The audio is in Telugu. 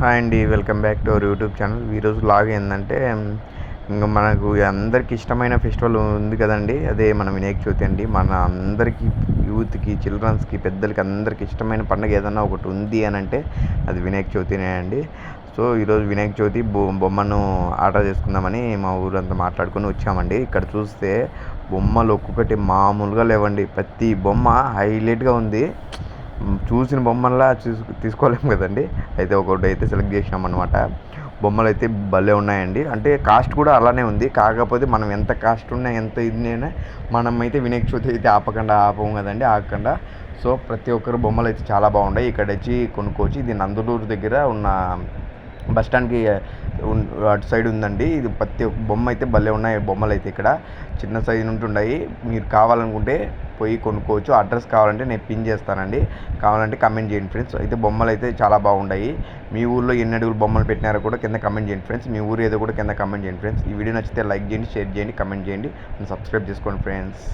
హాయ్ అండి. Welcome back to our YouTube channel. ఈరోజు వ్లాగ్ ఏందంటే ఇంక మనకు అందరికి ఇష్టమైన ఫెస్టివల్ ఉంది కదండీ! అదే మన వినాయక చవితి అండి. మన అందరికీ యూత్‌కి, చిల్డ్రన్స్‌కి, పెద్దలకి అందరికి ఇష్టమైన పండుగ ఏదన్నా ఒకటి ఉంది అనంటే అది వినాయక చవితినే అండి. సో, ఈరోజు వినాయక చవితి బొమ్మను ఆర్డర్ చేసుకుందామని మా ఊరంతా మాట్లాడుకొని వచ్చామండి. ఇక్కడ చూస్తే బొమ్మలు ఒక్కొక్కటి మామూలుగా లేవండి. ప్రతి బొమ్మ హైలైట్‌గా ఉంది. చూసిన బొమ్మల్లా తీసుకోలేము కదండి. అయితే ఒకటైతే సెలెక్ట్ చేసినామన్నమాట. బొమ్మలైతే భలే ఉన్నాయండి. అంటే కాస్ట్ కూడా అలానే ఉంది. కాకపోతే మనం ఎంత కాస్ట్ ఉన్నా ఎంత ఇదినైనా మనమైతే వినాయక చవితి అయితే ఆపము కదండి, ఆగకుండా. సో ప్రతి ఒక్కరు బొమ్మలు అయితే చాలా బాగున్నాయి. ఇక్కడ వచ్చి కొనుక్కోవచ్చు. ఇది నందులూరు దగ్గర ఉన్న బస్ స్టాండ్కి అటు సైడ్ ఉందండి. ఇది ప్రతి ఒక్క బొమ్మ అయితే భలే ఉన్నాయి. బొమ్మలు అయితే ఇక్కడ చిన్న సైజు నుండి ఉన్నాయి. మీరు కావాలనుకుంటే పోయి కొనుక్కోవచ్చు. అడ్రస్ కావాలంటే నేను పిన్ చేస్తానండి. కావాలంటే కమెంట్ చేయండి ఫ్రెండ్స్. అయితే బొమ్మలు అయితే చాలా బాగున్నాయి. మీ ఊళ్ళో ఎన్ని అడుగులు బొమ్మలు పెట్టినారో కూడా కింద కమెంట్ చేయండి ఫ్రెండ్స్. మీ ఊరు ఏదో కూడా కింద కమెంట్ చేయండి ఫ్రెండ్స్. ఈ వీడియో నచ్చితే లైక్ చేయండి, షేర్ చేయండి, కమెంట్ చేయండి, సబ్స్క్రైబ్ చేసుకోండి ఫ్రెండ్స్.